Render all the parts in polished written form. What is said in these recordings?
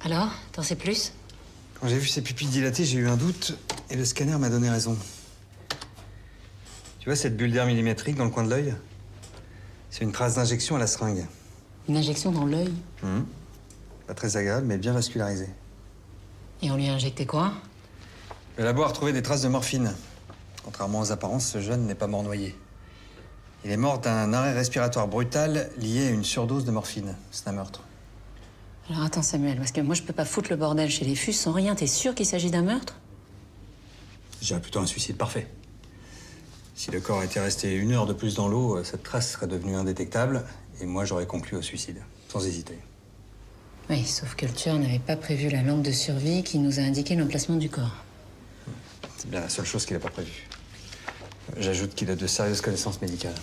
Alors, t'en sais plus? Quand j'ai vu ses pupilles dilatées, j'ai eu un doute et le scanner m'a donné raison. Tu vois cette bulle d'air millimétrique dans le coin de l'œil? C'est une trace d'injection à la seringue. Une injection dans l'œil? Pas très agréable, mais bien vascularisée. Et on lui a injecté quoi? Le labo a retrouvé des traces de morphine. Contrairement aux apparences, ce jeune n'est pas mort noyé. Il est mort d'un arrêt respiratoire brutal lié à une surdose de morphine. C'est un meurtre. Alors attends Samuel, parce que moi je peux pas foutre le bordel chez les FUS sans rien. T'es sûr qu'il s'agit d'un meurtre? Je dirais plutôt un suicide parfait. Si le corps était resté 1 heure de plus dans l'eau, cette trace serait devenue indétectable et moi j'aurais conclu au suicide, sans hésiter. Oui, sauf que le tueur n'avait pas prévu la lampe de survie qui nous a indiqué l'emplacement du corps. C'est bien la seule chose qu'il n'a pas prévue. J'ajoute qu'il a de sérieuses connaissances médicales.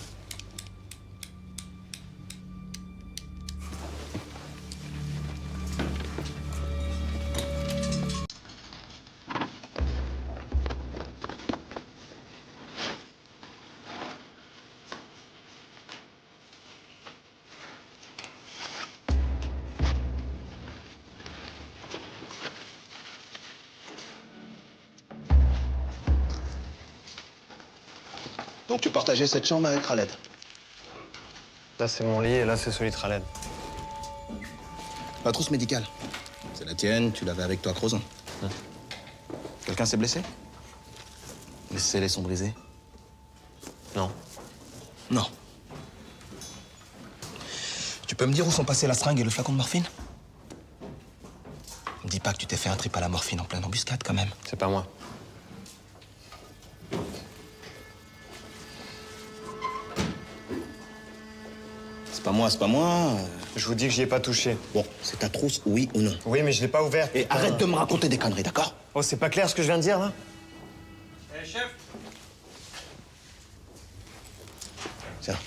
Donc tu partageais cette chambre avec Khaled? Là, c'est mon lit et là, c'est celui de Khaled. La trousse médicale. C'est la tienne, tu l'avais avec toi à Crozon. Quelqu'un s'est blessé? Les scellés sont brisés? Non. Non. Tu peux me dire où sont passés la seringue et le flacon de morphine? Me dis pas que tu t'es fait un trip à la morphine en pleine embuscade, quand même. C'est pas moi. C'est pas moi. Je vous dis que j'y ai pas touché. Bon, c'est ta trousse, oui ou non? Oui, mais je l'ai pas ouverte. Et arrête de me raconter des conneries, d'accord? Oh, c'est pas clair ce que je viens de dire, là? Chef! Tiens.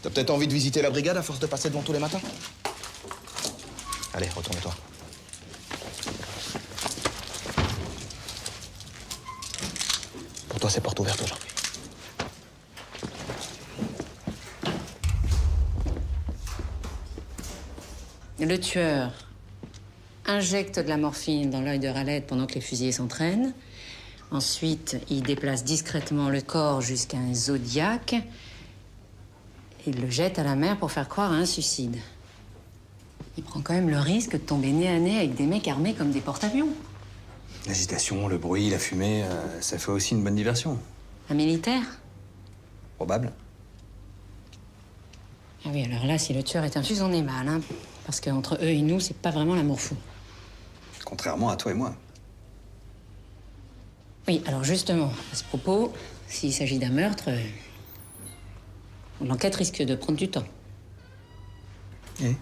T'as peut-être envie de visiter la brigade à force de passer devant tous les matins? Allez, retourne-toi. Pour toi, c'est porte ouverte aujourd'hui. Le tueur injecte de la morphine dans l'œil de Khaled pendant que les fusillés s'entraînent. Ensuite, il déplace discrètement le corps jusqu'à un zodiaque. Il le jette à la mer pour faire croire à un suicide. Il prend quand même le risque de tomber nez à nez avec des mecs armés comme des porte-avions. L'agitation, le bruit, la fumée, ça fait aussi une bonne diversion. Un militaire? Probable. Ah oui, alors là, si le tueur est un fus, on est mal, hein. Parce qu'entre eux et nous, c'est pas vraiment l'amour fou. Contrairement à toi et moi. Oui, alors justement, à ce propos, s'il s'agit d'un meurtre, l'enquête risque de prendre du temps. Et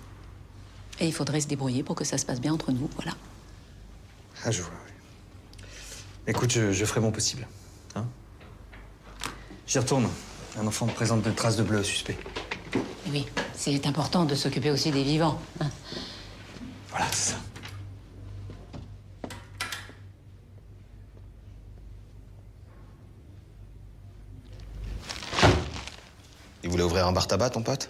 il faudrait se débrouiller pour que ça se passe bien entre nous, voilà. Ah, je vois, oui. Écoute, je ferai mon possible. Hein? J'y retourne. Un enfant me présente de traces de bleu au suspect. Oui, c'est important de s'occuper aussi des vivants, hein. Voilà, c'est ça. Il voulait ouvrir un bar tabac, ton pote?